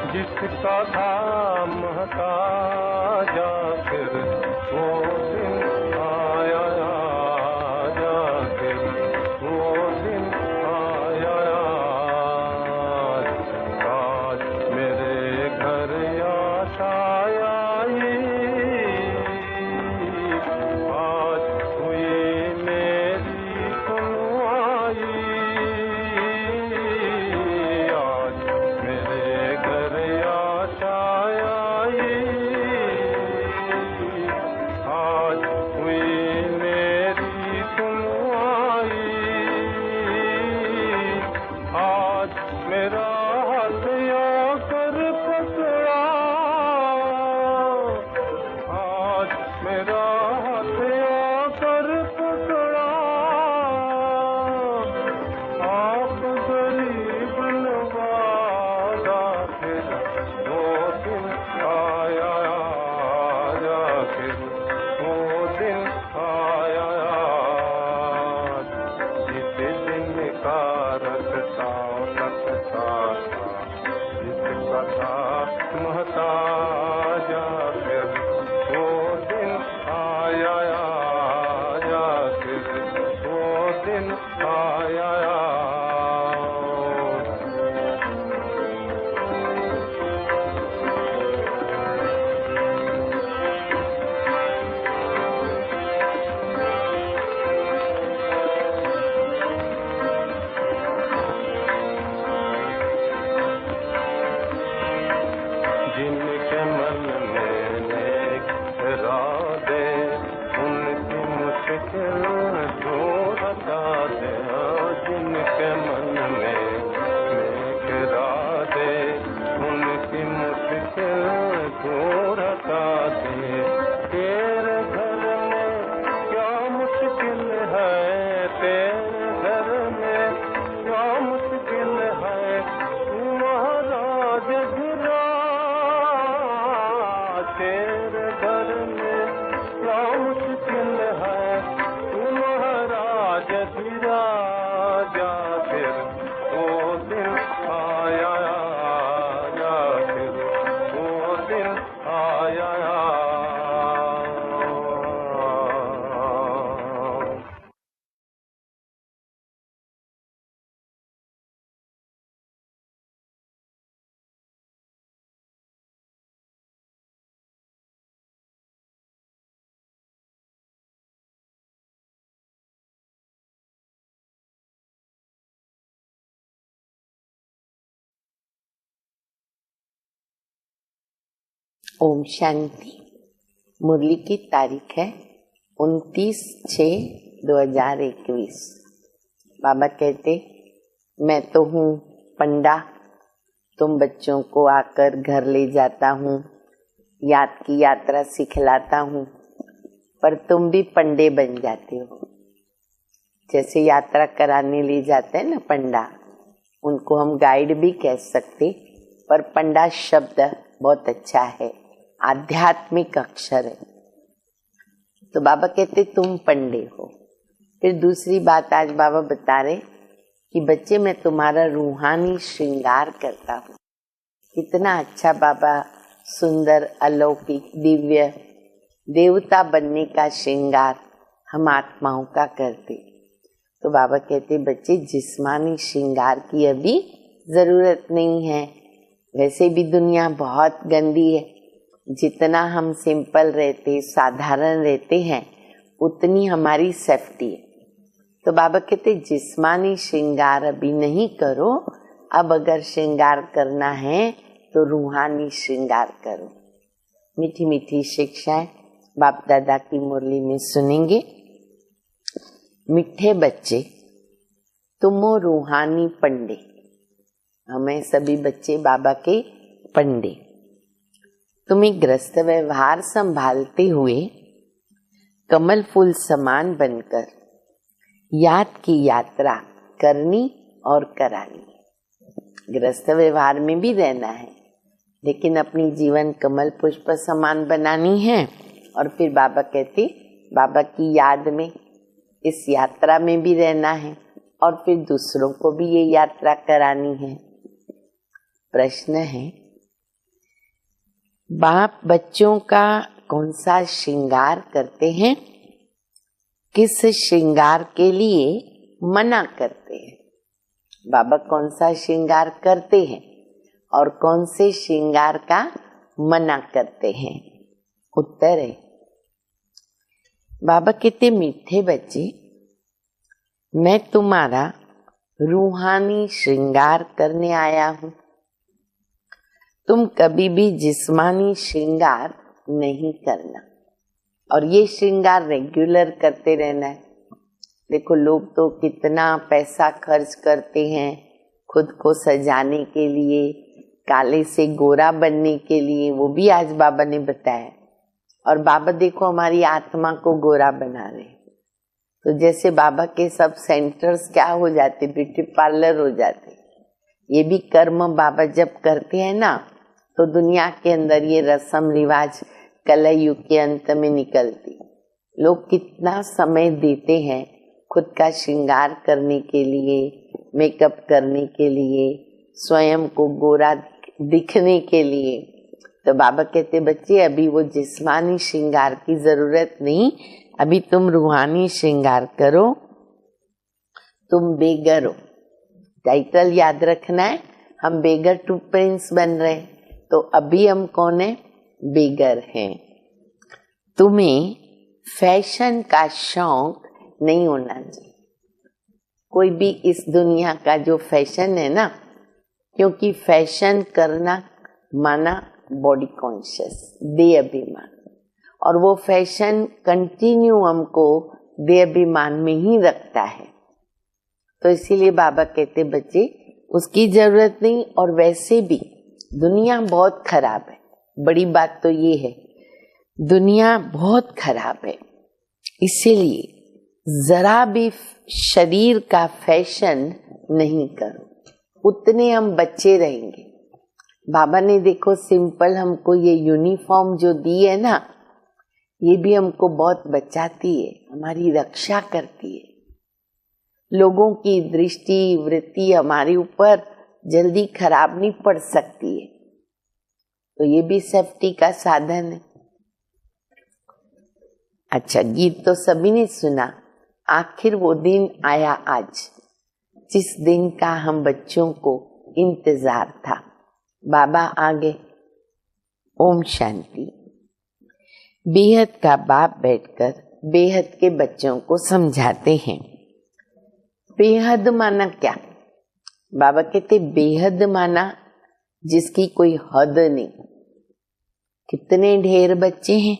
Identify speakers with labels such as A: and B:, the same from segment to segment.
A: जिसका था महताजा फिर वो दिन आया, फिर वो दिन आया। आज मेरे घर आशा आई, आज हुई मेरी सुनवाई। आज मेरे घर आशा आई, आज हुई मेरी सुनवाई। आज मेरा हाथ आकर पकड़ा, आज मेरा हाथ आकर पकड़ा। आप गरीब नवाजा फिर वो दिन आया, फिर वो दिन आया। जिस दिन का रखता जिसका था महताजा फिर वो दिन आया, फिर वो दिन आया। जिनके मन में नेक इरादे, उनकी मुश्किल दूर हटा दे। जिनके मन में नेक इरादे, उनकी मुश्किल दूर हटा दे। तेरे घर में क्या मुश्किल है, तेरे घर में क्या मुश्किल है। महाराज गिरा तेरे घर में क्या मुश्किल है। महाराज गिरा जा फिर वो दिन आया, फिर वो दिन आया।
B: ओम शांति। मुरली की तारीख है 29/6/2021। बाबा कहते, मैं तो हूँ पंडा, तुम बच्चों को आकर घर ले जाता हूँ, याद की यात्रा सिखलाता हूँ, पर तुम भी पंडे बन जाते हो। जैसे यात्रा कराने ले जाते हैं ना पंडा, उनको हम गाइड भी कह सकते, पर पंडा शब्द बहुत अच्छा है, आध्यात्मिक अक्षर है। तो बाबा कहते तुम पंडे हो। फिर दूसरी बात आज बाबा बता रहे कि बच्चे मैं तुम्हारा रूहानी श्रृंगार करता हूँ। कितना अच्छा बाबा, सुंदर, अलौकिक, दिव्य देवता बनने का श्रृंगार हम आत्माओं का करते। तो बाबा कहते बच्चे जिस्मानी श्रृंगार की अभी जरूरत नहीं है। वैसे भी दुनिया बहुत गंदी है। जितना हम सिंपल रहते, साधारण रहते हैं, उतनी हमारी सेफ्टी है। तो बाबा कहते जिस्मानी श्रृंगार अभी नहीं करो। अब अगर श्रृंगार करना है तो रूहानी श्रृंगार करो। मीठी मीठी शिक्षाएं बाप दादा की मुरली में सुनेंगे। मीठे बच्चे तुमो रूहानी पंडे, हमें सभी बच्चे बाबा के पंडे। तुम्हें गृहस्थ व्यवहार संभालते हुए कमल फूल समान बनकर याद की यात्रा करनी और करानी। गृहस्थ व्यवहार में भी रहना है, लेकिन अपनी जीवन कमल पुष्प समान बनानी है। और फिर बाबा कहते बाबा की याद में इस यात्रा में भी रहना है और फिर दूसरों को भी ये यात्रा करानी है। प्रश्न है, बाप बच्चों का कौन सा श्रृंगार करते हैं, किस श्रृंगार के लिए मना करते हैं? बाबा कौन सा श्रृंगार करते हैं और कौन से श्रृंगार का मना करते हैं? उत्तर है, बाबा कहते मीठे बच्चे, मैं तुम्हारा रूहानी श्रृंगार करने आया हूं। तुम कभी भी जिस्मानी श्रृंगार नहीं करना, और ये श्रृंगार रेगुलर करते रहना है। देखो लोग तो कितना पैसा खर्च करते हैं खुद को सजाने के लिए, काले से गोरा बनने के लिए, वो भी आज बाबा ने बताया। और बाबा देखो हमारी आत्मा को गोरा बना रहे। तो जैसे बाबा के सब सेंटर्स क्या हो जाते, ब्यूटी पार्लर हो जाते। ये भी कर्म बाबा जब करते हैं ना, तो दुनिया के अंदर ये रस्म रिवाज कलयुग के अंत में निकलती। लोग कितना समय देते हैं खुद का श्रृंगार करने के लिए, मेकअप करने के लिए, स्वयं को गोरा दिखने के लिए। तो बाबा कहते बच्चे अभी वो जिस्मानी श्रृंगार की जरूरत नहीं, अभी तुम रूहानी श्रृंगार करो। तुम बेगर हो, टाइटल याद रखना है। हम बेगर टू प्रिंस बन रहे, तो अभी हम कौन है? बेगर हैं। तुम्हें फैशन का शौक नहीं होना चाहिए, कोई भी इस दुनिया का जो फैशन है ना, क्योंकि फैशन करना माना बॉडी कॉन्शियस, देह अभिमान, और वो फैशन कंटिन्यू हमको देह अभिमान में ही रखता है। तो इसीलिए बाबा कहते बच्चे उसकी जरूरत नहीं। और वैसे भी दुनिया बहुत खराब है, बड़ी बात तो ये है दुनिया बहुत खराब है। इसीलिए जरा भी शरीर का फैशन नहीं करो, उतने हम बच्चे रहेंगे। बाबा ने देखो सिंपल हमको ये यूनिफॉर्म जो दी है ना, ये भी हमको बहुत बचाती है, हमारी रक्षा करती है। लोगों की दृष्टि वृत्ति हमारे ऊपर जल्दी खराब नहीं पड़ सकती है, तो ये भी सेफ्टी का साधन है। अच्छा, गीत तो सभी ने सुना। आखिर वो दिन आया आज, जिस दिन का हम बच्चों को इंतजार था। बाबा आगे। ओम शांति। बेहद का बाप बैठकर बेहद के बच्चों को समझाते हैं। बेहद माना क्या? बाबा कहते बेहद माना जिसकी कोई हद नहीं। कितने ढेर बच्चे हैं,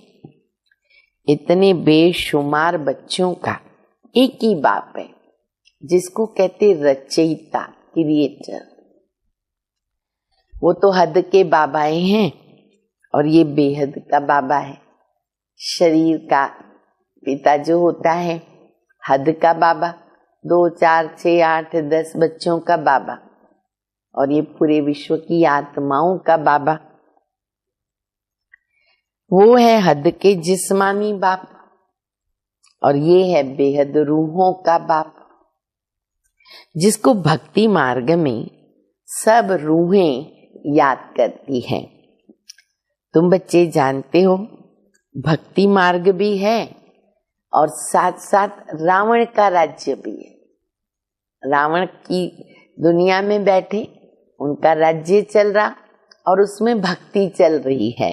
B: इतने बेशुमार बच्चों का एक ही बाप है, जिसको कहते रचयिता, क्रिएटर। वो तो हद के बाबाएं हैं और ये बेहद का बाबा है। शरीर का पिता जो होता है हद का बाबा, 2, 4, 6, 8, 10 बच्चों का बाबा, और ये पूरे विश्व की आत्माओं का बाबा। वो है हद के जिस्मानी बाप, और ये है बेहद रूहों का बाप, जिसको भक्ति मार्ग में सब रूहें याद करती हैं। तुम बच्चे जानते हो भक्ति मार्ग भी है और साथ साथ रावण का राज्य भी है। रावण की दुनिया में बैठे उनका राज्य चल रहा और उसमें भक्ति चल रही है।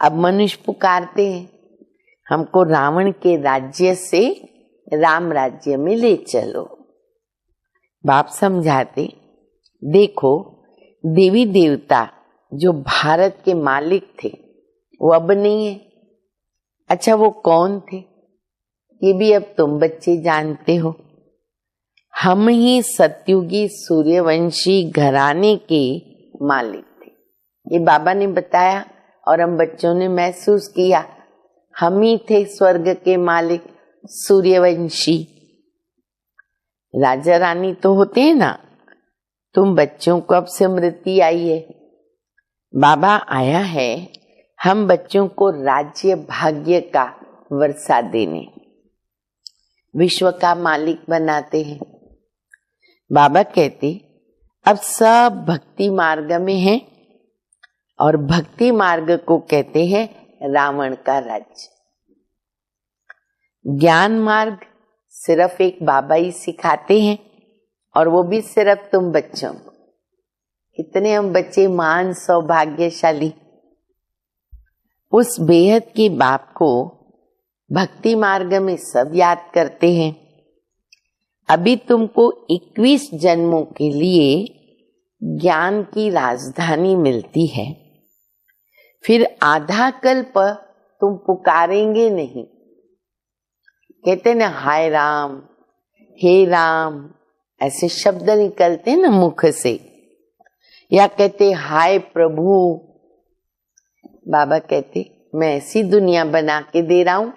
B: अब मनुष्य पुकारते हैं हमको रावण के राज्य से राम राज्य में ले चलो। बाप समझाते, देखो देवी देवता जो भारत के मालिक थे वो अब नहीं है। अच्छा, वो कौन थे ये भी अब तुम बच्चे जानते हो। हम ही सतयुगी सूर्यवंशी घराने के मालिक थे, ये बाबा ने बताया और हम बच्चों ने महसूस किया। हम ही थे स्वर्ग के मालिक, सूर्यवंशी। राजा रानी तो होते हैं ना। तुम बच्चों को अब स्मृति आई है, बाबा आया है हम बच्चों को राज्य भाग्य का वर्षा देने, विश्व का मालिक बनाते हैं। बाबा कहते अब सब भक्ति मार्ग में हैं और भक्ति मार्ग को कहते हैं रावण का राज्य। ज्ञान मार्ग सिर्फ एक बाबा ही सिखाते हैं और वो भी सिर्फ तुम बच्चों को। कितने हम बच्चे महान सौभाग्यशाली, उस बेहद के बाप को भक्ति मार्ग में सब याद करते हैं। अभी तुमको 21 जन्मों के लिए ज्ञान की राजधानी मिलती है, फिर आधा कल्प तुम पुकारेंगे नहीं। कहते ना हाय राम, हे राम, ऐसे शब्द निकलते ना मुख से, या कहते हाय प्रभु। बाबा कहते मैं ऐसी दुनिया बना के दे रहा हूं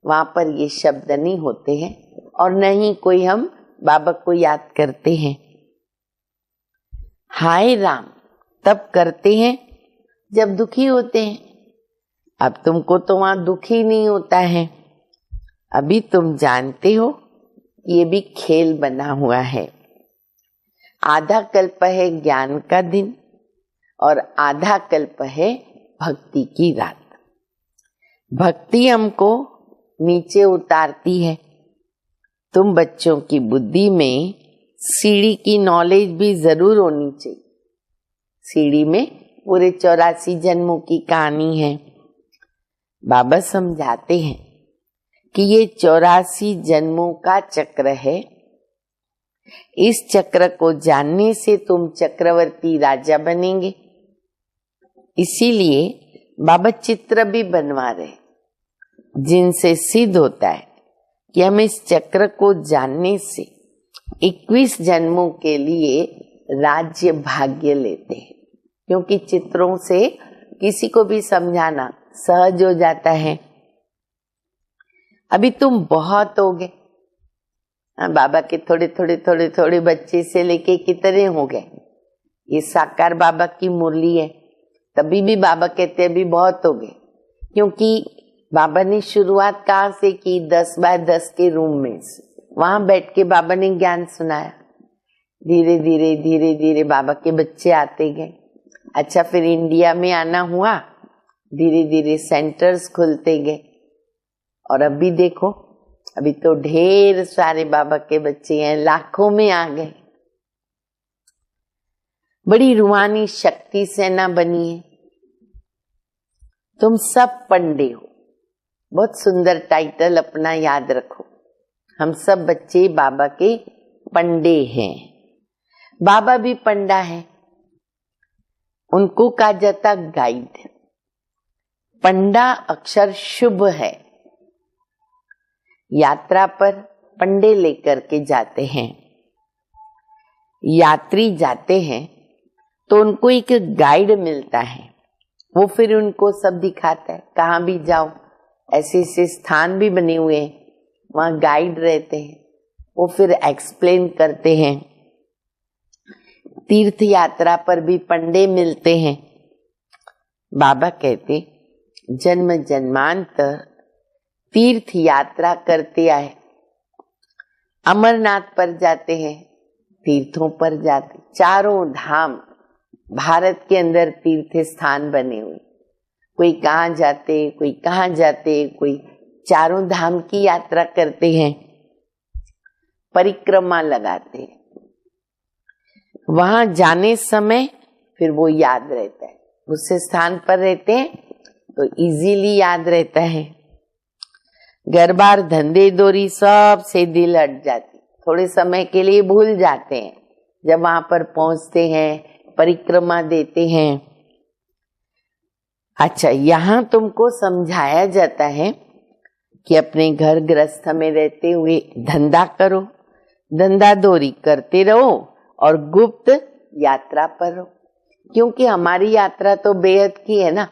B: वहां पर ये शब्द नहीं होते हैं और नहीं कोई हम बाबा को याद करते हैं। हाय राम तब करते हैं जब दुखी होते हैं। अब तुमको तो वहां दुखी नहीं होता है। अभी तुम जानते हो ये भी खेल बना हुआ है। आधा कल्प है ज्ञान का दिन और आधा कल्प है भक्ति की रात। भक्ति हमको नीचे उतारती है। तुम बच्चों की बुद्धि में सीढ़ी की नॉलेज भी जरूर होनी चाहिए। सीढ़ी में पूरे 84 जन्मों की कहानी है। बाबा समझाते हैं कि ये 84 जन्मों का चक्र है। इस चक्र को जानने से तुम चक्रवर्ती राजा बनेंगे। इसीलिए बाबा चित्र भी बनवा रहे, जिनसे सिद्ध होता है कि हम इस चक्र को जानने से 21 जन्मों के लिए राज्य भाग्य लेते हैं। क्योंकि चित्रों से किसी को भी समझाना सहज हो जाता है। अभी तुम बहुत हो गए, बाबा के थोड़े बच्चे से लेके कितने हो गए। ये साकार बाबा की मुरली है, तभी भी बाबा कहते अभी बहुत हो गए। क्योंकि बाबा ने शुरुआत कहाँ से की? 10 बाय 10 के रूम में से। वहां बैठ के बाबा ने ज्ञान सुनाया। धीरे धीरे बाबा के बच्चे आते गए। अच्छा, फिर इंडिया में आना हुआ, धीरे धीरे सेंटर्स खुलते गए और अभी देखो, अभी तो ढेर सारे बाबा के बच्चे हैं, लाखों में आ गए। बड़ी रूहानी शक्ति सेना बनी है। तुम सब पंडे हो। बहुत सुंदर टाइटल अपना याद रखो। हम सब बच्चे बाबा के पंडे हैं। बाबा भी पंडा है, उनको कहा जाता गाइड। पंडा अक्षर शुभ है। यात्रा पर पंडे लेकर के जाते हैं। यात्री जाते हैं तो उनको एक गाइड मिलता है, वो फिर उनको सब दिखाता है। कहाँ भी जाओ, ऐसे ऐसे स्थान भी बने हुए हैं, वहाँ गाइड रहते हैं, वो फिर एक्सप्लेन करते हैं। तीर्थ यात्रा पर भी पंडे मिलते हैं। बाबा कहते जन्म जन्मांतर तीर्थ यात्रा करते आए। अमरनाथ पर जाते हैं, तीर्थों पर जाते, चारों धाम भारत के अंदर तीर्थ स्थान बने हुए। कोई कहाँ जाते, कोई कहाँ जाते, कोई चारों धाम की यात्रा करते हैं, परिक्रमा लगाते हैं। वहां जाने समय फिर वो याद रहता है। उस स्थान पर रहते हैं तो इजीली याद रहता है। घर बार धंधे दोरी सब से दिल हट जाती, थोड़े समय के लिए भूल जाते हैं। जब वहां पर पहुंचते हैं, परिक्रमा देते हैं। अच्छा, यहाँ तुमको समझाया जाता है कि अपने घर गृहस्थ में रहते हुए धंधा करो, धंधा दौरी करते रहो और गुप्त यात्रा पर रहो, क्योंकि हमारी यात्रा तो बेहद की है ना,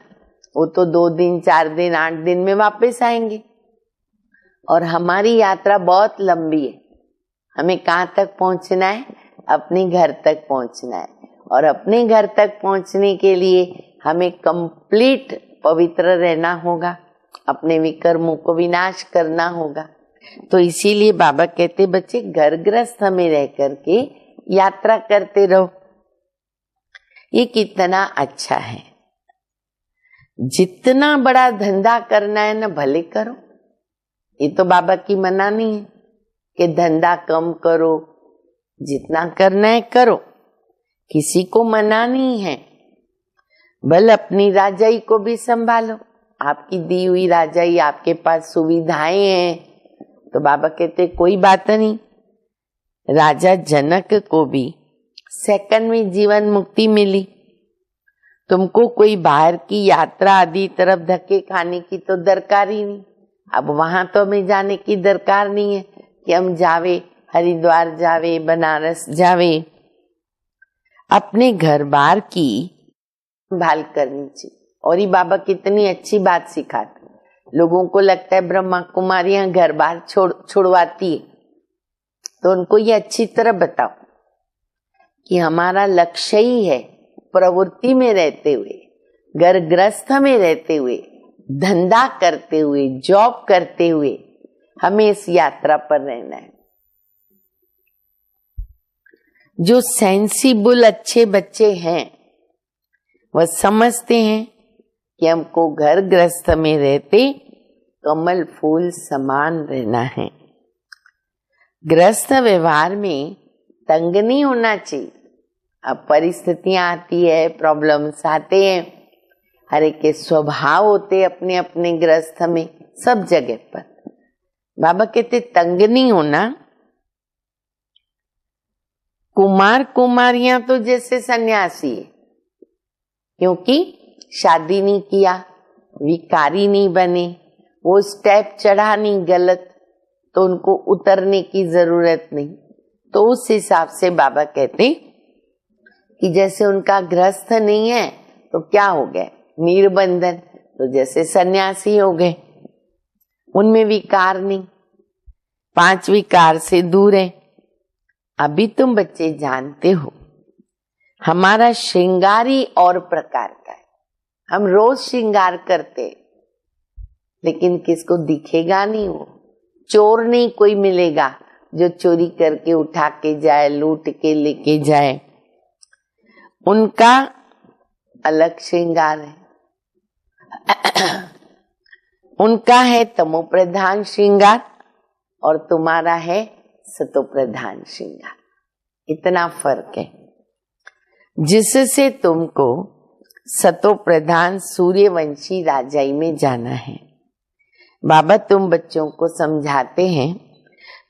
B: वो तो 2 दिन 4 दिन 8 दिन में वापस आएंगे और हमारी यात्रा बहुत लंबी है। हमें कहाँ तक पहुंचना है? अपने घर तक पहुंचना है और अपने घर तक पहुंचने के लिए हमें कंप्लीट पवित्र रहना होगा, अपने विकर्मों को विनाश करना होगा। तो इसीलिए बाबा कहते बच्चे घर गृहस्थ में रह करके यात्रा करते रहो। ये कितना अच्छा है। जितना बड़ा धंधा करना है ना भले करो, ये तो बाबा की मना नहीं है कि धंधा कम करो, जितना करना है करो, किसी को मना नहीं है। बल अपनी राजाई को भी संभालो, आपकी दी हुई राजाई, आपके पास सुविधाएं हैं, तो बाबा कहते कोई बात नहीं। राजा जनक को भी सेकंड में जीवन मुक्ति मिली। तुमको कोई बाहर की यात्रा आदि तरफ धक्के खाने की तो दरकार ही नहीं। अब वहां तो हमें जाने की दरकार नहीं है कि हम जावे हरिद्वार जावे, बनारस जावे। अपने घर बार की संभाल करनी चाहिए। और ये बाबा कितनी अच्छी बात सिखाते। लोगों को लगता है ब्रह्मा कुमारियां घर बार छुड़वाती है, तो उनको ये अच्छी तरह बताओ कि हमारा लक्ष्य ही है प्रवृत्ति में रहते हुए, घर गृहस्थ में रहते हुए, धंधा करते हुए, जॉब करते हुए हमें इस यात्रा पर रहना है। जो सेंसिबल अच्छे बच्चे हैं वह समझते हैं कि हमको घर गृहस्थ में रहते कमल फूल समान रहना है। गृहस्थ व्यवहार में तंग नहीं होना चाहिए। अब परिस्थितियां आती है, प्रॉब्लम्स आते हैं, हर एक के स्वभाव होते अपने अपने गृहस्थ में, सब जगह पर। बाबा कहते तंग नहीं होना। कुमार कुमारियां तो जैसे सन्यासी है, क्योंकि शादी नहीं किया, विकारी नहीं बने, वो स्टेप चढ़ा नहीं गलत, तो उनको उतरने की जरूरत नहीं। तो उस हिसाब से बाबा कहते कि जैसे उनका गृहस्थ नहीं है तो क्या हो गए, निर्बंधन, तो जैसे सन्यासी हो गए, उनमें विकार नहीं, 5 विकार से दूर है। अभी तुम बच्चे जानते हो हमारा श्रृंगार ही और प्रकार का है। हम रोज श्रृंगार करते, लेकिन किसको दिखेगा नहीं, वो चोर नहीं कोई मिलेगा जो चोरी करके उठा के जाए, लूट के लेके जाए। उनका अलग श्रृंगार है। उनका है तमो प्रधान श्रृंगार और तुम्हारा है सतो प्रधान श्रृंगार। इतना फर्क है, जिससे तुमको सतो प्रधान सूर्यवंशी राजाई में जाना है। बाबा तुम बच्चों को समझाते हैं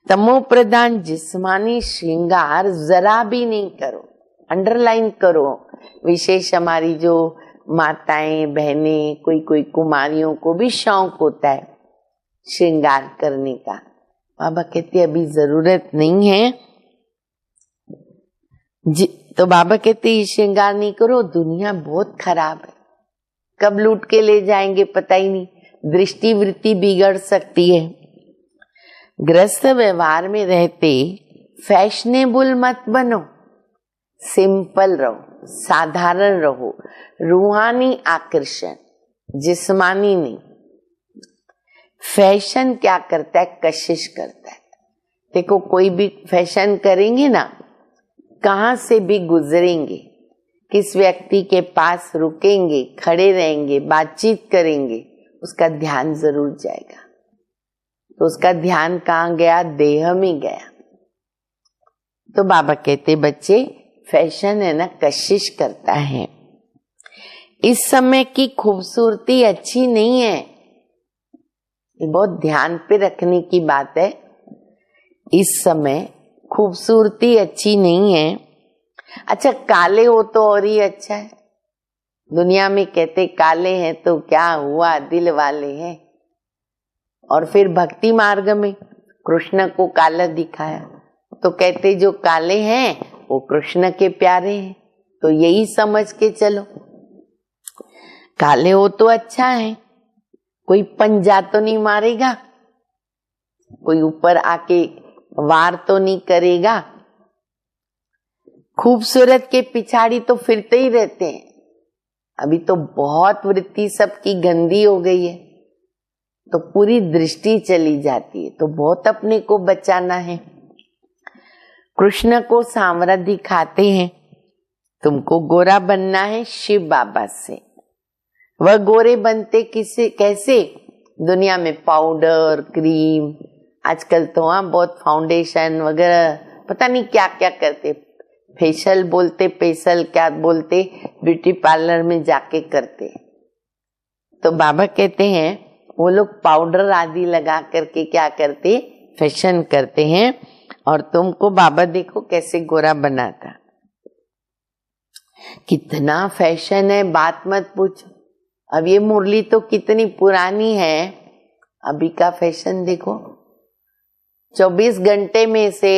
B: तमो प्रधान जिस्मानी श्रृंगार जरा भी नहीं करो, अंडरलाइन करो। विशेष हमारी जो माताएं बहनें, कोई कोई कुमारियों को भी शौक होता है श्रृंगार करने का। बाबा कहते अभी जरूरत नहीं है। तो बाबा कहते ये श्रृंगार नहीं करो, दुनिया बहुत खराब है, कब लूट के ले जाएंगे पता ही नहीं, दृष्टि वृत्ति बिगड़ सकती है। गृहस्थ व्यवहार में रहते फैशनेबल मत बनो, सिंपल रहो, साधारण रहो, रूहानी आकर्षण, जिस्मानी नहीं। फैशन क्या करता है, कशिश करता है। देखो कोई भी फैशन करेंगे ना, कहां से भी गुजरेंगे, किस व्यक्ति के पास रुकेंगे, खड़े रहेंगे, बातचीत करेंगे, उसका ध्यान जरूर जाएगा। तो उसका ध्यान कहाँ गया, देह में गया। तो बाबा कहते बच्चे फैशन है ना, कशिश करता है। इस समय की खूबसूरती अच्छी नहीं है, ये बहुत ध्यान पे रखने की बात है। इस समय खूबसूरती अच्छी नहीं है। अच्छा, काले हो तो और ही अच्छा है। दुनिया में कहते काले हैं तो क्या हुआ, दिल वाले हैं। और फिर भक्ति मार्ग में कृष्ण को काला दिखाया तो कहते जो काले हैं वो कृष्ण के प्यारे हैं। तो यही समझ के चलो, काले हो तो अच्छा है, कोई पंजा तो नहीं मारेगा, कोई ऊपर आके वार तो नहीं करेगा। खूबसूरत के पिछाड़ी तो फिरते ही रहते हैं। अभी तो बहुत वृत्ति सबकी गंदी हो गई है, तो पूरी दृष्टि चली जाती है, तो बहुत अपने को बचाना है। कृष्ण को सांवरा दिखाते हैं, तुमको गोरा बनना है शिव बाबा से। वह गोरे बनते किसे कैसे? दुनिया में पाउडर, क्रीम, आजकल तो बहुत फाउंडेशन वगैरह पता नहीं क्या क्या करते, फेशियल बोलते, फेशियल क्या बोलते, ब्यूटी पार्लर में जाके करते। तो बाबा कहते हैं वो लोग पाउडर आदि लगा करके क्या करते, फैशन करते हैं, और तुमको बाबा देखो कैसे गोरा बनाता। कितना फैशन है, बात मत पूछो। अब ये मुरली तो कितनी पुरानी है, अभी का फैशन देखो। 24 घंटे में से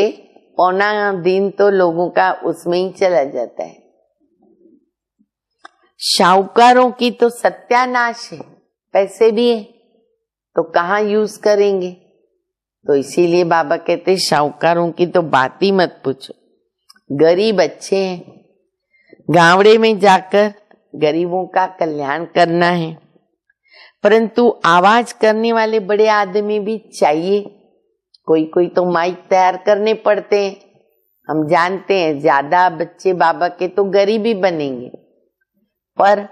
B: पौना दिन तो लोगों का उसमें ही चला जाता है। शाहूकारों की तो सत्यानाश है, पैसे भी है तो कहाँ यूज करेंगे। तो इसीलिए बाबा कहते शाहूकारों की तो बात ही मत पूछो। गरीब अच्छे हैं, गांवड़े में जाकर गरीबों का कल्याण करना है, परंतु आवाज करने वाले बड़े आदमी भी चाहिए। कोई कोई तो माइक तैयार करने पड़ते हैं। हम जानते हैं ज्यादा बच्चे बाबा के तो गरीब ही बनेंगे, पर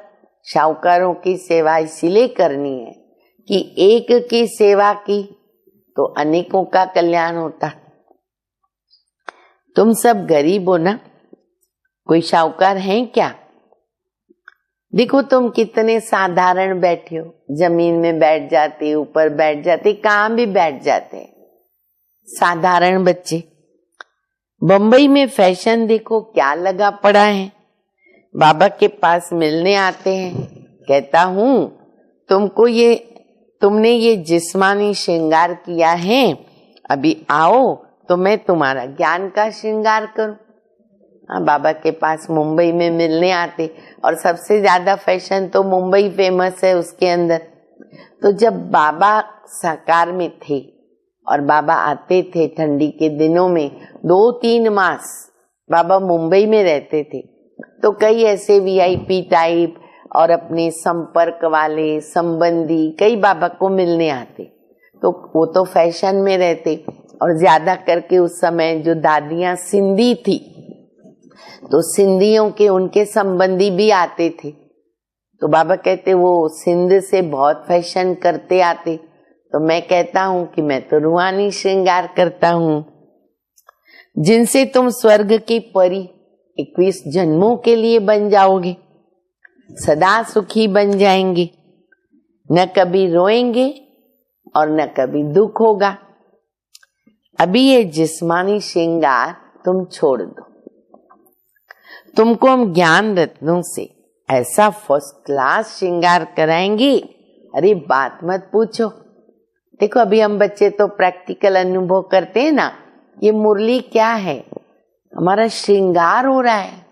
B: शाहूकारों की सेवा इसीलिए करनी है कि एक की सेवा की तो अनेकों का कल्याण होता। तुम सब गरीब हो ना, कोई शाहूकार हैं क्या? देखो तुम कितने साधारण बैठे हो, जमीन में बैठ जाते, ऊपर बैठ जाते, कहाँ भी बैठ जाते, साधारण बच्चे। बंबई में फैशन देखो क्या लगा पड़ा है। बाबा के पास मिलने आते हैं, कहता हूँ तुमने ये जिस्मानी श्रृंगार किया है, अभी आओ तो मैं तुम्हारा ज्ञान का श्रृंगार करूं। बाबा के पास मुंबई में मिलने आते, और सबसे ज्यादा फैशन तो मुंबई फेमस है उसके अंदर। तो जब बाबा साकार में थे और बाबा आते थे ठंडी के दिनों में, 2-3 मास बाबा मुंबई में रहते थे, तो कई ऐसे वीआईपी टाइप और अपने संपर्क वाले संबंधी कई बाबा को मिलने आते। तो वो तो फैशन में रहते, और ज्यादा करके उस समय जो दादियां सिंधी थी तो सिंधियों के उनके संबंधी भी आते थे। तो बाबा कहते वो सिंध से बहुत फैशन करते आते। तो मैं कहता हूँ कि मैं तो रूहानी श्रृंगार करता हूँ, जिनसे तुम स्वर्ग की परी 21 जन्मों के लिए बन जाओगे, सदा सुखी बन जाएंगे, न कभी रोएंगे और न कभी दुख होगा। अभी ये जिस्मानी श्रृंगार तुम छोड़ दो, तुमको हम ज्ञान रत्नों से ऐसा फर्स्ट क्लास श्रृंगार कराएंगे, अरे बात मत पूछो। देखो अभी हम बच्चे तो प्रैक्टिकल अनुभव करते हैं ना, ये मुरली क्या है, हमारा श्रृंगार हो रहा है।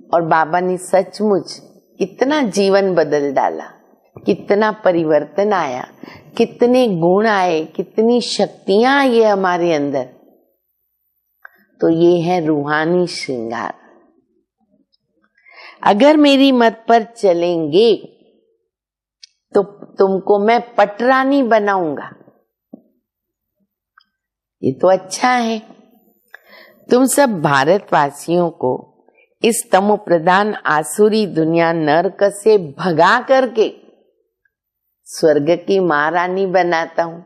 B: और बाबा ने सचमुच कितना जीवन बदल डाला, कितना परिवर्तन आया, कितने गुण आए, कितनी शक्तियां आई है हमारे अंदर। तो ये है रूहानी श्रृंगार। अगर मेरी मत पर चलेंगे तो तुमको मैं पटरानी बनाऊंगा। ये तो अच्छा है। तुम सब भारतवासियों को इस तमो प्रधान आसुरी दुनिया नरक से भगा करके स्वर्ग की महारानी बनाता हूं।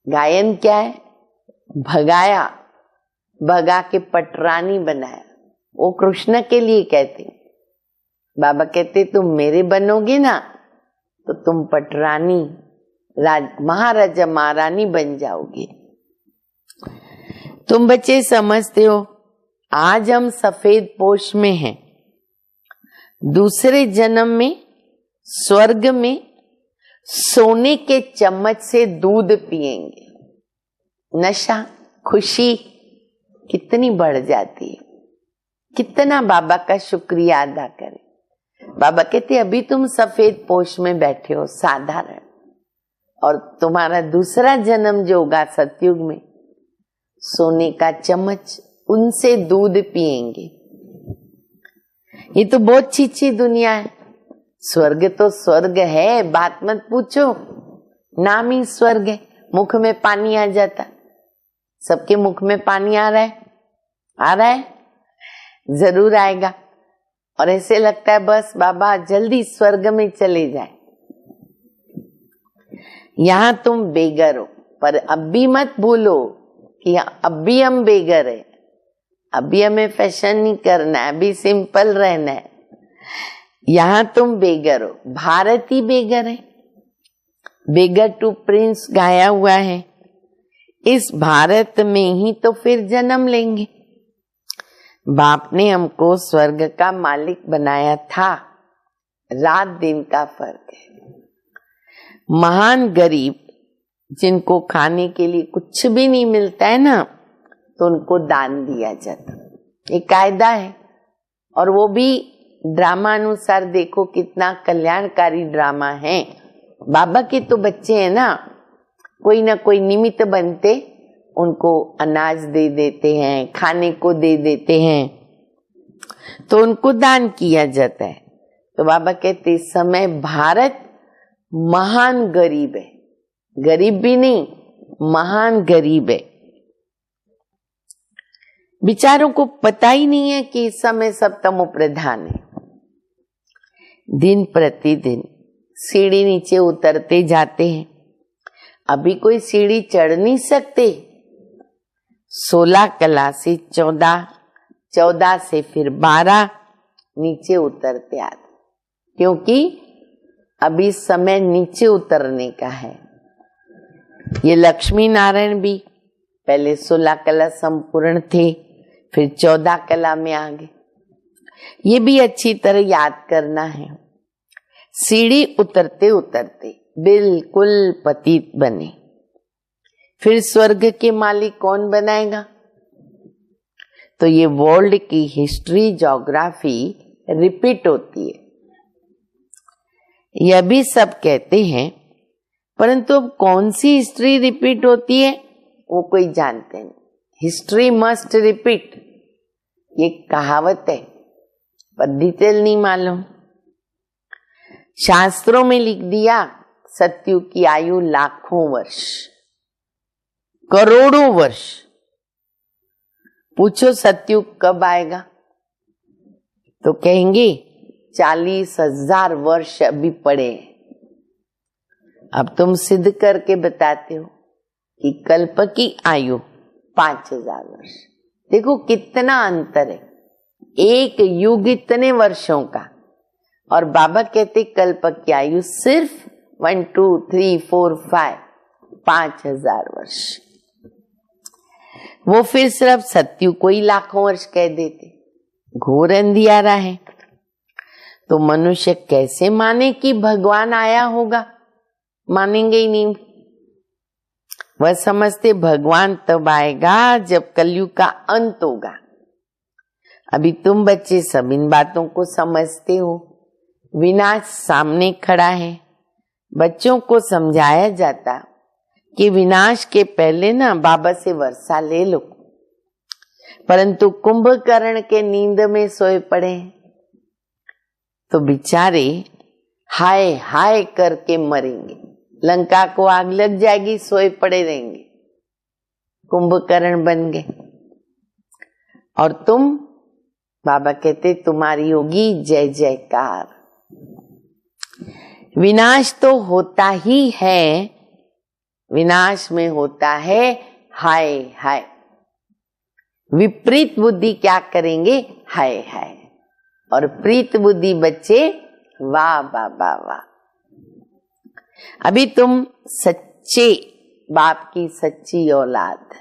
B: गायन क्या है? भगाया, भगा के पटरानी बनाया। वो कृष्ण के लिए कहते। बाबा कहते तुम मेरे बनोगे ना तो तुम पटरानी, महाराजा महारानी बन जाओगे। तुम बच्चे समझते हो आज हम सफेद पोश में हैं, दूसरे जन्म में स्वर्ग में सोने के चम्मच से दूध पिएंगे। नशा, खुशी कितनी बढ़ जाती है, कितना बाबा का शुक्रिया अदा करें। बाबा कहते अभी तुम सफेद पोश में बैठे हो साधारण, और तुम्हारा दूसरा जन्म जो होगा सतयुग में, सोने का चम्मच, उनसे दूध पिएंगे। ये तो बहुत छी दुनिया है। स्वर्ग तो स्वर्ग है, बात मत पूछो, नाम ही स्वर्ग है। मुख में पानी आ जाता, सबके मुख में पानी आ रहा है, जरूर आएगा। और ऐसे लगता है बस बाबा जल्दी स्वर्ग में चले जाए। यहां तुम बेघर हो, पर अब भी मत भूलो कि अब भी हम बेघर है। अभी हमें फैशन नहीं करना है, अभी सिंपल रहना है। यहां तुम बेघर हो, भारत ही बेघर है। बेगर टू प्रिंस गाया हुआ है। इस भारत में ही तो फिर जन्म लेंगे। बाप ने हमको स्वर्ग का मालिक बनाया था, रात दिन का फर्क है। महान गरीब जिनको खाने के लिए कुछ भी नहीं मिलता है ना, तो उनको दान दिया जाता, एक कायदा है। और वो भी ड्रामा अनुसार। देखो कितना कल्याणकारी ड्रामा है। बाबा के तो बच्चे हैं ना, कोई ना कोई निमित्त बनते उनको अनाज दे देते हैं, खाने को दे देते हैं, तो उनको दान किया जाता है। तो बाबा कहते इस समय भारत महान गरीब है, गरीब भी नहीं, महान गरीब है। बेचारों को पता ही नहीं है कि इस समय सब तमो प्रधान है। दिन प्रतिदिन सीढ़ी नीचे उतरते जाते हैं। अभी कोई सीढ़ी चढ़ नहीं सकते। 16 कला से 14, 14 से फिर 12 नीचे उतरते आते, क्योंकि अभी समय नीचे उतरने का है। ये लक्ष्मी नारायण भी पहले 16 कला संपूर्ण थे, फिर 14 कला में आ गए। ये भी अच्छी तरह याद करना है। सीढ़ी उतरते उतरते बिल्कुल पतित बने, फिर स्वर्ग के मालिक कौन बनाएगा? तो ये वर्ल्ड की हिस्ट्री, ज्योग्राफी रिपीट होती है। यह भी सब कहते हैं, परंतु अब कौन सी हिस्ट्री रिपीट होती है वो कोई जानते नहीं। हिस्ट्री मस्ट रिपीट, ये कहावत है, पर डिटेल नहीं मालूम। शास्त्रों में लिख दिया सतयुग की आयु लाखों वर्ष, करोड़ों वर्ष। पूछो सतयुग कब आएगा, तो कहेंगे 40,000 वर्ष अभी पड़े। अब तुम सिद्ध करके बताते हो कि कल्प की आयु 5,000 वर्ष। देखो कितना अंतर है, एक युग इतने वर्षों का। और बाबा कहते कल्प की आयु सिर्फ 1, 2, 3, 4, 5, 5,000 वर्ष। वो फिर सिर्फ सतयुग को ही लाखों वर्ष कह देते। घोर अंधियारा है। तो मनुष्य कैसे माने कि भगवान आया होगा? मानेंगे ही नहीं। वह समझते भगवान तब आएगा जब कलयुग का अंत होगा। अभी तुम बच्चे सब इन बातों को समझते हो। विनाश सामने खड़ा है। बच्चों को समझाया जाता कि विनाश के पहले ना बाबा से वर्षा ले लो, परंतु कुंभकर्ण के नींद में सोए पड़े, तो बेचारे हाय हाय करके मरेंगे। लंका को आग लग जाएगी, सोए पड़े रहेंगे, कुंभकर्ण बन गए। और तुम, बाबा कहते तुम्हारी होगी जय जयकार। विनाश तो होता ही है, विनाश में होता है हाय हाय। विपरीत बुद्धि क्या करेंगे? हाय हाय। और प्रीत बुद्धि बच्चे वाह वाह वाह वाह। अभी तुम सच्चे बाप की सच्ची औलाद।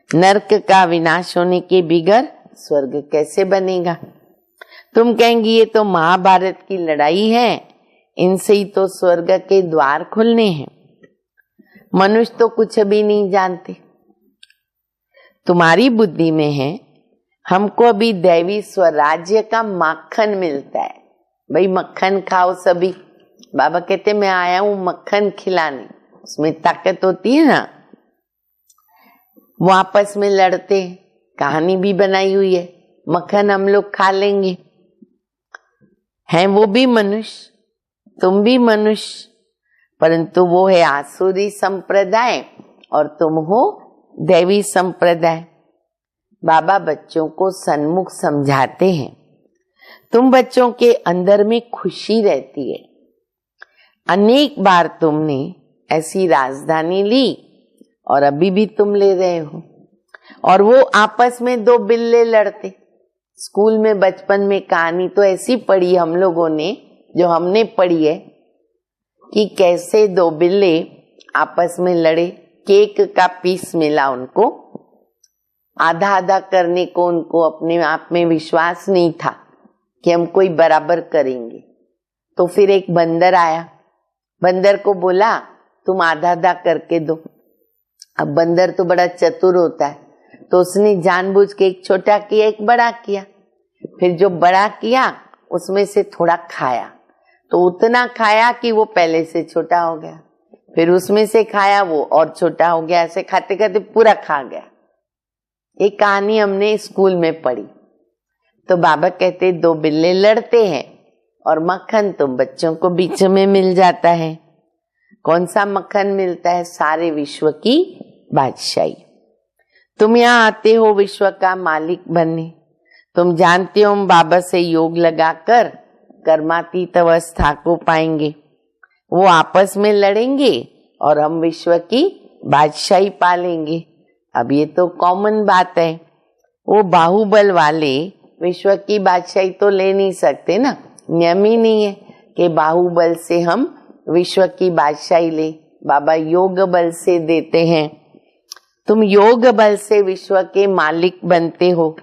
B: नरक का विनाश होने के बिगर स्वर्ग कैसे बनेगा? तुम कहेंगी ये तो महाभारत की लड़ाई है, इनसे ही तो स्वर्ग के द्वार खुलने हैं। मनुष्य तो कुछ भी नहीं जानते। तुम्हारी बुद्धि में है हमको अभी दैवी स्वराज्य का माखन मिलता है। भाई मक्खन खाओ सभी। बाबा कहते मैं आया हूं मक्खन खिलाने, उसमें ताकत होती है ना। वो आपस में लड़ते, कहानी भी बनाई हुई है, मक्खन हम लोग खा लेंगे। हैं वो भी मनुष्य, तुम भी मनुष्य, परंतु वो है आसुरी संप्रदाय और तुम हो दैवी संप्रदाय। बाबा बच्चों को सन्मुख समझाते हैं, तुम बच्चों के अंदर में खुशी रहती है। अनेक बार तुमने ऐसी राजधानी ली और अभी भी तुम ले रहे हो। और वो आपस में दो बिल्ले लड़ते। स्कूल में बचपन में कहानी तो ऐसी पढ़ी हम लोगों ने, जो हमने पढ़ी है कि कैसे दो बिल्ले आपस में लड़े। केक का पीस मिला उनको, आधा आधा करने को उनको अपने आप में विश्वास नहीं था कि हम कोई बराबर करेंगे। तो फिर एक बंदर आया, बंदर को बोला तुम आधा आधा करके दो। अब बंदर तो बड़ा चतुर होता है, तो उसने जानबूझ के एक छोटा किया एक बड़ा किया। फिर जो बड़ा किया उसमें से थोड़ा खाया, तो उतना खाया कि वो पहले से छोटा हो गया। फिर उसमें से खाया वो और छोटा हो गया। ऐसे खाते खाते पूरा खा गया। एक कहानी हमने स्कूल में पढ़ी। तो बाबा कहते दो बिल्ले लड़ते हैं और मक्खन तुम बच्चों को बीच में मिल जाता है। कौन सा मक्खन मिलता है? सारे विश्व की बादशाही। तुम यहाँ आते हो विश्व का मालिक बनने। तुम जानते हो हम बाबा से योग लगाकर कर्मातीत अवस्था को पाएंगे। वो आपस में लड़ेंगे और हम विश्व की बादशाही पालेंगे। अब ये तो कॉमन बात है। वो बाहुबल वाले विश्व की बादशाही तो ले नहीं सकते ना, नियम ही नहीं है कि बाहुबल से हम विश्व की बादशाही ले। बाबा योग बल से देते हैं। तुम योग बल से विश्व के मालिक बनते हो।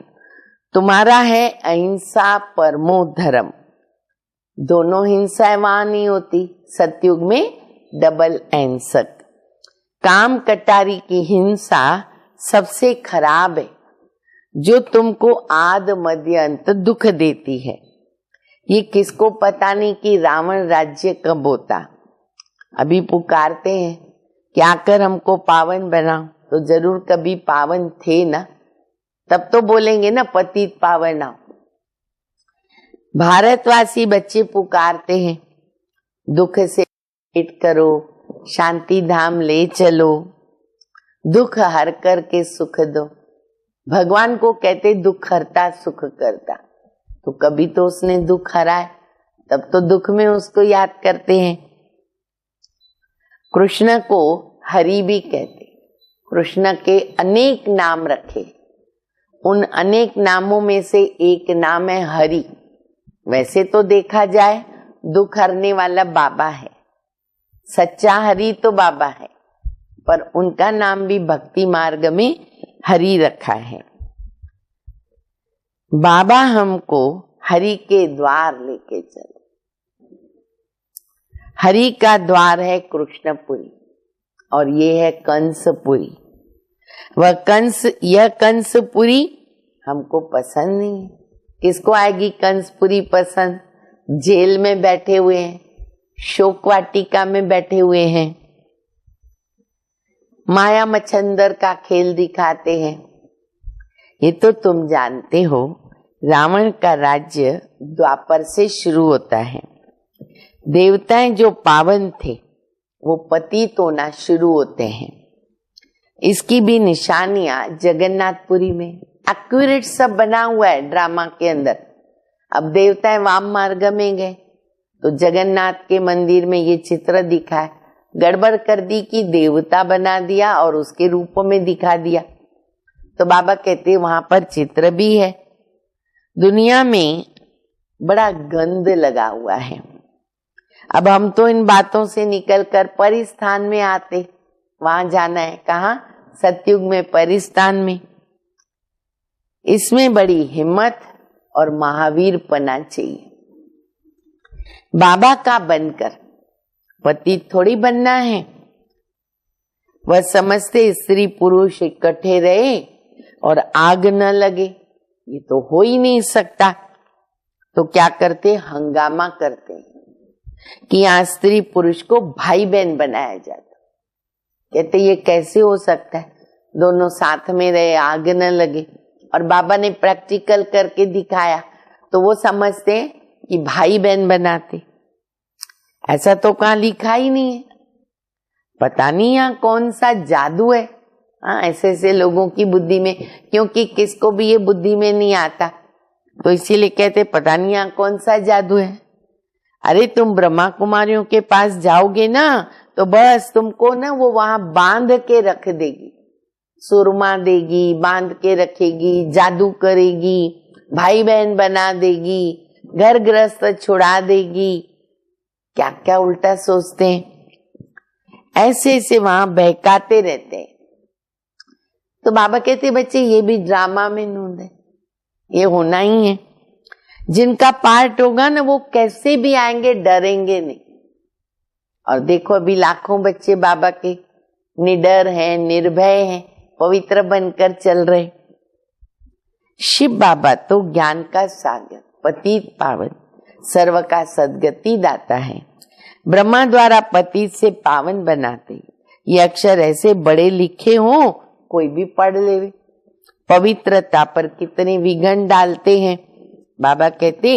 B: तुम्हारा है अहिंसा परमो धर्म। दोनों हिंसा वहां नहीं होती। सतयुग में डबल अहिंसक। काम कटारी की हिंसा सबसे खराब है, जो तुमको आद मध्य अंत दुख देती है। ये किसको पता नहीं कि रावण राज्य कब होता। अभी पुकारते हैं कि आकर हमको पावन बनाओ, तो जरूर कभी पावन थे ना, तब तो बोलेंगे ना पतित पावन आओ। भारतवासी बच्चे पुकारते हैं दुख से भेंट करो, शांति धाम ले चलो, दुख हर कर के सुख दो। भगवान को कहते दुख हरता सुख करता। तो कभी तो उसने दुख हराए, तब तो दुख में उसको याद करते हैं। कृष्ण को हरि भी कहते। कृष्ण के अनेक नाम रखे, उन अनेक नामों में से एक नाम है हरि। वैसे तो देखा जाए दुख हरने वाला बाबा है, सच्चा हरि तो बाबा है, पर उनका नाम भी भक्ति मार्ग में हरि रखा है। बाबा हमको हरि के द्वार लेके चले। हरि का द्वार है कृष्णपुरी और ये है कंसपुरी। यह कंसपुरी हमको पसंद नहीं है। किसको आएगी कंसपुरी पसंद? जेल में बैठे हुए हैं, शोक वाटिका में बैठे हुए हैं, माया मच्छंदर का खेल दिखाते हैं। ये तो तुम जानते हो रावण का राज्य द्वापर से शुरू होता है। देवताएं जो पावन थे वो पतित होना शुरू होते हैं। इसकी भी निशानियां जगन्नाथपुरी में एक्यूरेट सब बना हुआ है ड्रामा के अंदर। अब देवताएं वाम मार्ग में गए तो जगन्नाथ के मंदिर में ये चित्र दिखा है। गड़बड़ कर दी कि देवता बना दिया और उसके रूप में दिखा दिया। तो बाबा कहते वहां पर चित्र भी है। दुनिया में बड़ा गंद लगा हुआ है। अब हम तो इन बातों से निकलकर परिस्थान में आते। वहां जाना है कहाँ? सतयुग में परिस्थान में। इसमें बड़ी हिम्मत और महावीर पना चाहिए। बाबा का बनकर पति थोड़ी बनना है। वह समझते स्त्री पुरुष इकट्ठे रहे और आग न लगे, ये तो हो ही नहीं सकता। तो क्या करते, हंगामा करते कि यहाँ स्त्री पुरुष को भाई बहन बनाया जाता। कहते ये कैसे हो सकता है, दोनों साथ में रहे, आग न लगे। और बाबा ने प्रैक्टिकल करके दिखाया तो वो समझते हैं कि भाई बहन बनाते। ऐसा तो कहाँ लिखा ही नहीं है। पता नहीं यहाँ कौन सा जादू है। हाँ, ऐसे ऐसे लोगों की बुद्धि में, क्योंकि किसको भी ये बुद्धि में नहीं आता, तो इसीलिए कहते पता नहीं यहाँ कौन सा जादू है। अरे तुम ब्रह्मा कुमारियों के पास जाओगे ना, तो बस तुमको ना वो वहां बांध के रख देगी, सुरमा देगी, बांध के रखेगी, जादू करेगी, भाई बहन बना देगी, घर गृहस्थ छुड़ा देगी। क्या क्या उल्टा सोचते हैं। ऐसे ऐसे वहां बहकाते रहते हैं। तो बाबा कहते बच्चे ये भी ड्रामा में नूंद है, ये होना ही है। जिनका पार्ट होगा ना वो कैसे भी आएंगे, डरेंगे नहीं। और देखो अभी लाखों बच्चे बाबा के निडर हैं, निर्भय हैं, पवित्र बनकर चल रहे। शिव बाबा तो ज्ञान का सागर, पतित पावन, सर्व का सद्गति दाता है। ब्रह्मा द्वारा पतित से पावन बनाते। ये अक्षर ऐसे बड़े लिखे हों, कोई भी पढ़ ले। पवित्रता पर कितने विघ्न डालते हैं। बाबा कहते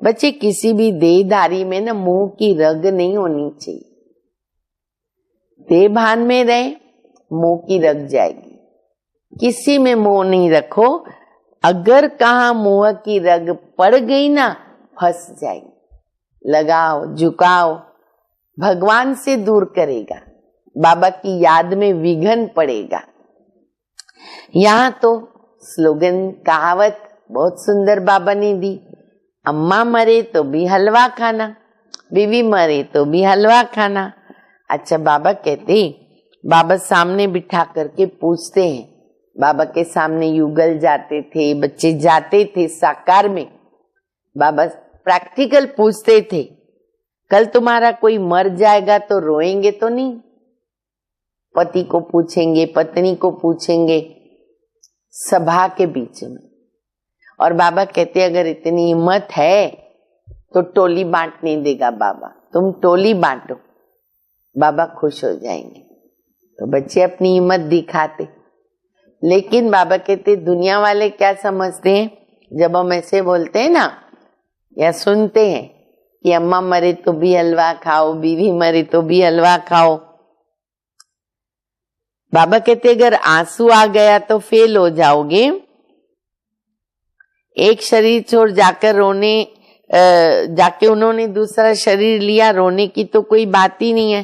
B: बच्चे किसी भी देहधारी में ना मुंह की रग नहीं होनी चाहिए। देह भान में रहे, मुंह की रग जाएगी। किसी में मुंह नहीं रखो, अगर कहा मुंह की रग पड़ गई ना, फंस जाएगी। लगाओ, झुकाओ, भगवान से दूर करेगा, बाबा की याद में विघ्न पड़ेगा। यहाँ तो स्लोगन, कहावत बहुत सुंदर बाबा ने दी। अम्मा मरे तो भी हलवा खाना, बीवी मरे तो भी हलवा खाना। अच्छा, बाबा कहते, बाबा सामने बिठा करके पूछते हैं। बाबा के सामने युगल जाते थे, बच्चे जाते थे साकार में। बाबा प्रैक्टिकल पूछते थे, कल तुम्हारा कोई मर जाएगा तो रोएंगे तो नहीं? पति को पूछेंगे, पत्नी को पूछेंगे, सभा के बीच में। और बाबा कहते अगर इतनी हिम्मत है तो टोली बांटने देगा बाबा, तुम टोली बांटो, बाबा खुश हो जाएंगे। तो बच्चे अपनी हिम्मत दिखाते। लेकिन बाबा कहते दुनिया वाले क्या समझते हैं, जब हम ऐसे बोलते हैं ना या सुनते हैं कि अम्मा मरे तो भी हलवा खाओ, बीवी मरे तो भी हलवा खाओ। बाबा कहते अगर आंसू आ गया तो फेल हो जाओगे। एक शरीर छोड़ जाकर रोने, जाके उन्होंने दूसरा शरीर लिया, रोने की तो कोई बात ही नहीं है।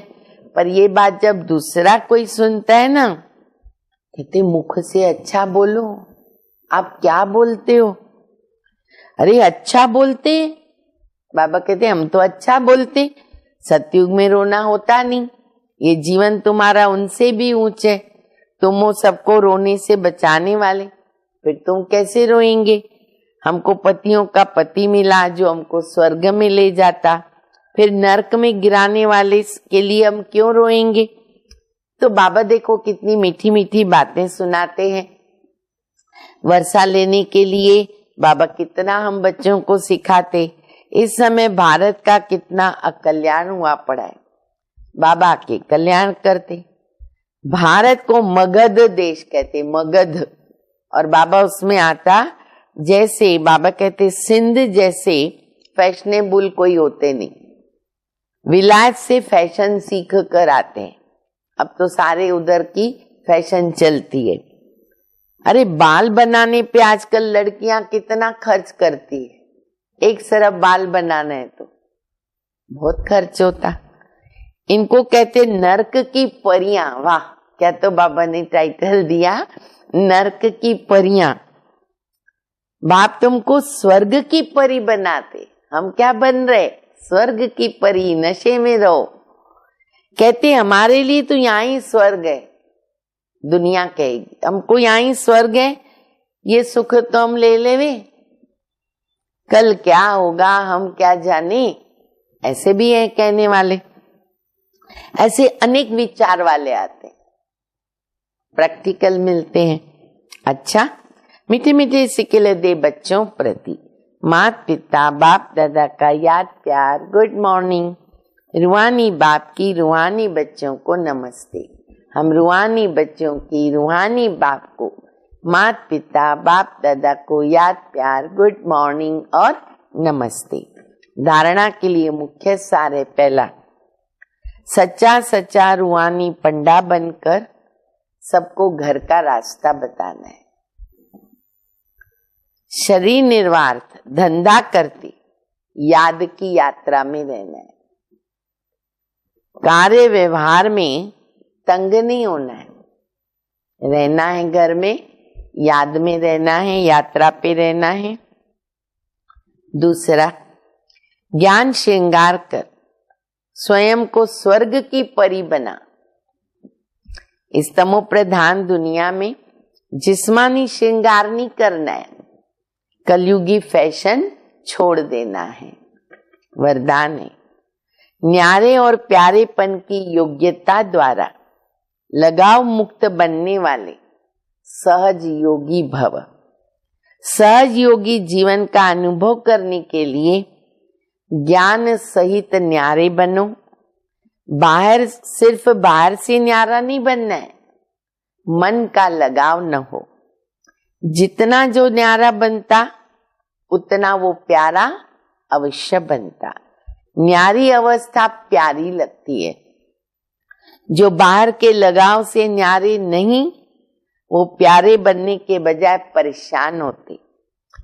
B: पर ये बात जब दूसरा कोई सुनता है ना, कहते मुख से अच्छा बोलो। आप क्या बोलते हो? अरे अच्छा बोलते। बाबा कहते हम तो अच्छा बोलते, सतयुग में रोना होता नहीं, ये जीवन तुम्हारा उनसे भी ऊंचे, तुम हो सबको रोने से बचाने वाले, फिर तुम कैसे रोएंगे? हमको पतियों का पति मिला जो हमको स्वर्ग में ले जाता, फिर नरक में गिराने वाले के लिए हम क्यों रोएंगे? तो बाबा देखो कितनी मीठी मीठी बातें सुनाते हैं। वर्षा लेने के लिए बाबा कितना हम बच्चों को सिखाते। इस समय भारत का कितना अकल्याण हुआ पड़ा है, बाबा के कल्याण करते। भारत को मगध देश कहते, मगध, और बाबा उसमें आता। जैसे बाबा कहते सिंध जैसे फैशनेबल कोई होते नहीं, विलायत से फैशन सीख कर आते हैं। अब तो सारे उधर की फैशन चलती है। अरे बाल बनाने पे आजकल लड़कियां कितना खर्च करती है, एक सरफ बाल बनाना है तो बहुत खर्च होता। इनको कहते नर्क की परियां। वाह, क्या तो बाबा ने टाइटल दिया, नर्क की परियां। बाप तुमको स्वर्ग की परी बनाते, हम क्या बन रहे? स्वर्ग की परी, नशे में रहो। कहते हमारे लिए तो यहाँ ही स्वर्ग है। दुनिया कहेगी हमको यहाँ ही स्वर्ग है, ये सुख तो हम ले लेवे, कल क्या होगा हम क्या जाने, ऐसे भी हैं कहने वाले। ऐसे अनेक विचार वाले आते हैं, प्रैक्टिकल मिलते हैं। अच्छा, मीठे मीठे सिक्के दे बच्चों प्रति माता पिता बाप दादा का याद प्यार गुड मॉर्निंग। रूहानी बाप की रूहानी बच्चों को नमस्ते। हम रूहानी बच्चों की रूहानी बाप को, माता पिता बाप दादा को याद प्यार गुड मॉर्निंग और नमस्ते। धारणा के लिए मुख्य सार है, पहला, सच्चा सच्चा रूहानी पंडा बनकर सबको घर का रास्ता बताना है। शरीर निर्वार्थ धंधा करते याद की यात्रा में रहना है। कार्य व्यवहार में तंग नहीं होना है, रहना है घर में, याद में रहना है, यात्रा पे रहना है। दूसरा, ज्ञान श्रृंगार कर स्वयं को स्वर्ग की परी बना। इस तमो प्रधान दुनिया में जिस्मानी श्रृंगार नहीं करना है, कलयुगी फैशन छोड़ देना है। वरदान है, न्यारे और प्यारेपन की योग्यता द्वारा लगाव मुक्त बनने वाले सहज योगी भव। सहज योगी जीवन का अनुभव करने के लिए ज्ञान सहित न्यारे बनो। सिर्फ बाहर से न्यारा नहीं बनना है, मन का लगाव न हो। जितना जो न्यारा बनता उतना वो प्यारा अवश्य बनता। न्यारी अवस्था प्यारी लगती है। जो बाहर के लगाव से न्यारे नहीं, वो प्यारे बनने के बजाय परेशान होते।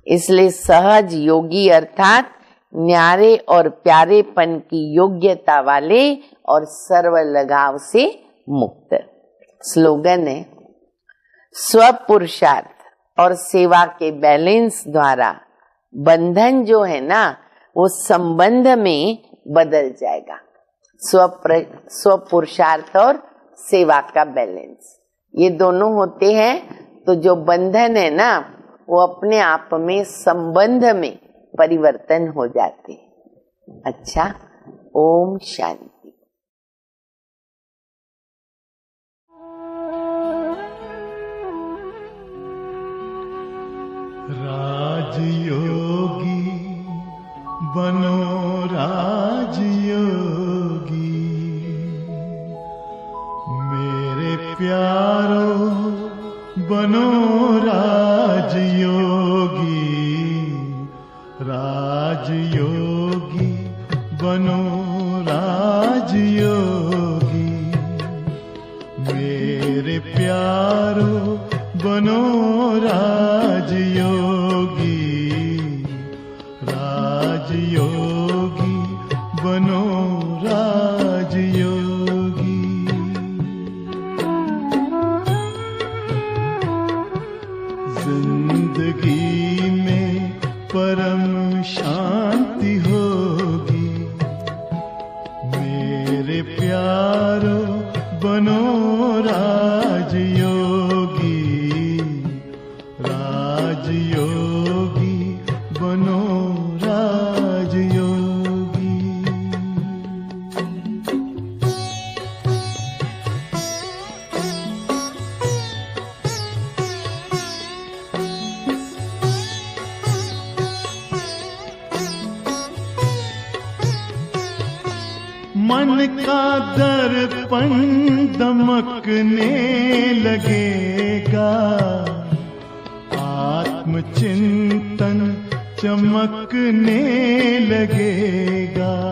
B: इसलिए सहज योगी अर्थात न्यारे और प्यारेपन की योग्यता वाले और सर्व लगाव से मुक्त। स्लोगन है, स्व पुरुषार्थ और सेवा के बैलेंस द्वारा बंधन जो है ना, वो संबंध में बदल जाएगा। स्व पुरुषार्थ और सेवा का बैलेंस, ये दोनों होते हैं तो जो बंधन है ना, वो अपने आप में संबंध में परिवर्तन हो जाते हैं। अच्छा, ओम शांति।
C: राजयोगी बनो राजयोगी, मेरे प्यारो बनो राजयोगी। राजयोगी बनो राजयोगी, मेरे प्यारो बनो राजयोगी। राजयोगी बनो राजयोगी। जिंदगी में परम शांति होगी, मेरे प्यारो बनो राजयोगी। राजयोगी बनो राजयोगी। मन का दर्पण दमकने लगेगा, आत्मचिंतन चमकने लगेगा।